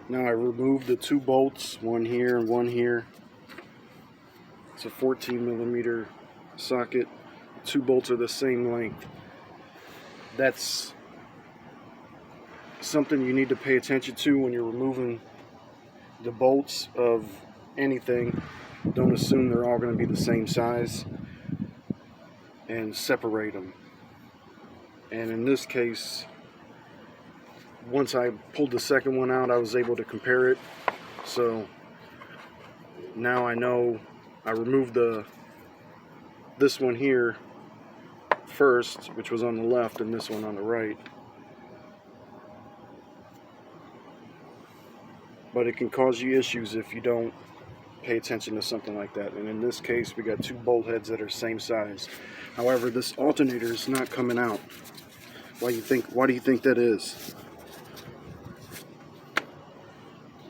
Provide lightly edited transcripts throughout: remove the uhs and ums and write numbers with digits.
Now I removed the two bolts, one here and one here. It's a 14mm socket. Two bolts are the same length. That's something you need to pay attention to when you're removing the bolts of anything. Don't assume they're all going to be the same size, and separate them. And in this case, once I pulled the second one out, I was able to compare it. So now I know I removed this one here first, which was on the left, and this one on the right. But it can cause you issues if you don't pay attention to something like that. And in this case, we got two bolt heads that are same size. However, this alternator is not coming out. Why do you think that is?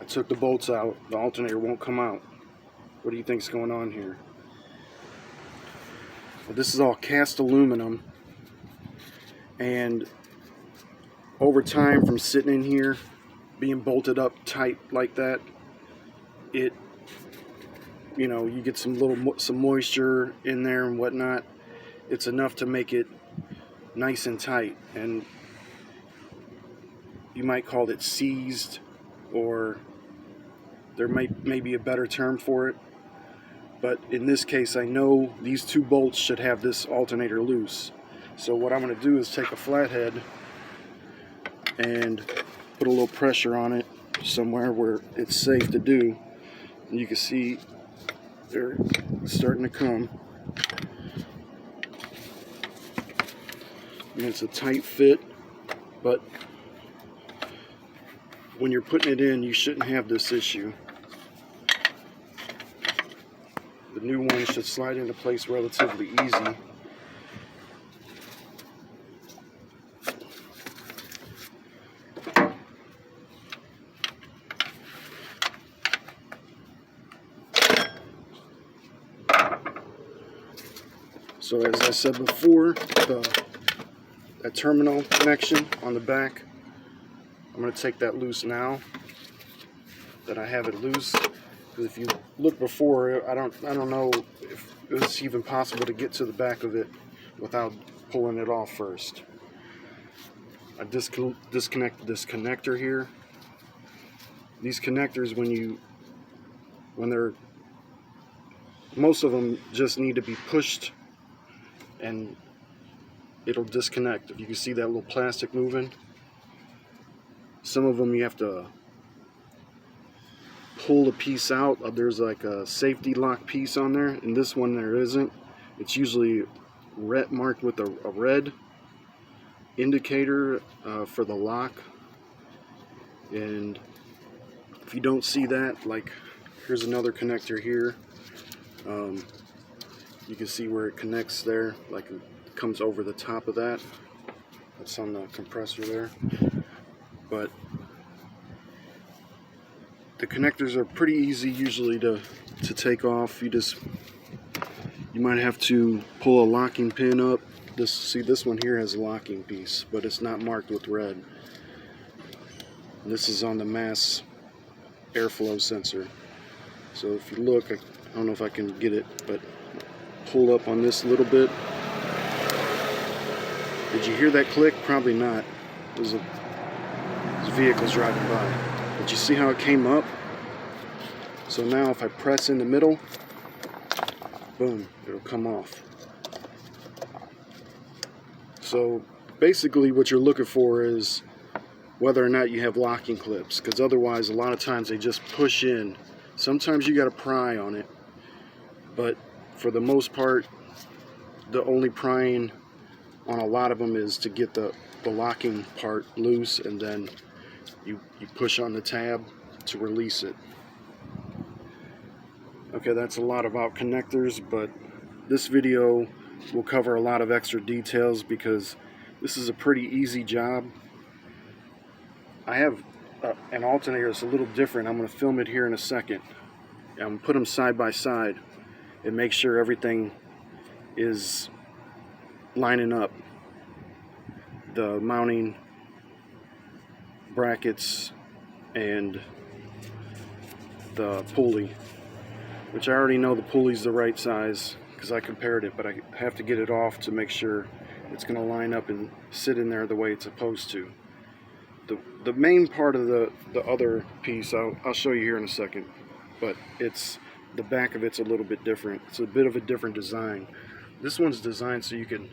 I took the bolts out. The alternator won't come out. What do you think's going on here? Well, this is all cast aluminum, and over time, from sitting in here being bolted up tight like that, you get some moisture in there and whatnot. It's enough to make it nice and tight, and you might call it seized, or there may be a better term for it. But in this case, I know these two bolts should have this alternator loose. So what I'm going to do is take a flathead and put a little pressure on it somewhere where it's safe to do. And you can see they're starting to come. And it's a tight fit, but when you're putting it in, you shouldn't have this issue. The new one should slide into place relatively easy. So as I said before, that terminal connection on the back, I'm going to take that loose now that I have it loose. Because if you look before, I don't know if it's even possible to get to the back of it without pulling it off first. I disconnected this connector here. These connectors, most of them just need to be pushed and it'll disconnect. If you can see that little plastic moving, some of them you have to pull a piece out. There's like a safety lock piece on there, and this one there isn't. It's usually marked with a red indicator for the lock. And if you don't see that, like here's another connector here. You can see where it connects there, like it comes over the top of that. That's on the compressor there. But the connectors are pretty easy usually to take off. You might have to pull a locking pin up. This one here has a locking piece, but it's not marked with red. And this is on the mass airflow sensor. So if you look, I don't know if I can get it, but pull up on this a little bit. Did you hear that click? Probably not. There's vehicles driving by. But you see how it came up? So now if I press in the middle, boom, it'll come off. So basically what you're looking for is whether or not you have locking clips, because otherwise a lot of times they just push in. Sometimes you got to pry on it, but for the most part, the only prying on a lot of them is to get the locking part loose, and then you push on the tab to release it. Okay, that's a lot about connectors, but this video will cover a lot of extra details because this is a pretty easy job. I have an alternator that's a little different. I'm going to film it here in a second. I'm going to put them side by side and make sure everything is lining up. The mounting brackets and the pulley, which I already know the pulley's the right size because I compared it, but I have to get it off to make sure it's going to line up and sit in there the way it's supposed to. The main part of the other piece, I'll show you here in a second, but it's the back of it's a little bit different. It's a bit of a different design. This one's designed so you can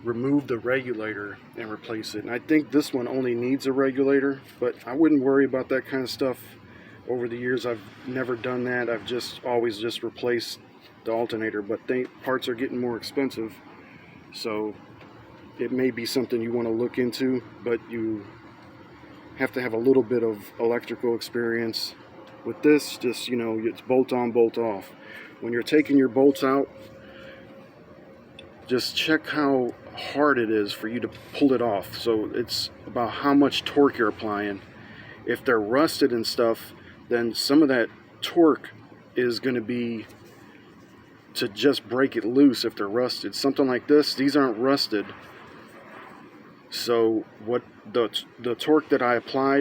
remove the regulator and replace it. And I think this one only needs a regulator, but I wouldn't worry about that kind of stuff. Over the years, I've never done that. I've just always just replaced the alternator, but parts are getting more expensive, so it may be something you want to look into, but you have to have a little bit of electrical experience. With this, just, you know, it's bolt on, bolt off. When you're taking your bolts out, just check how hard it is for you to pull it off. So it's about how much torque you're applying. If they're rusted and stuff, then some of that torque is going to be to just break it loose if they're rusted. Something like this, these aren't rusted. So what the torque that I applied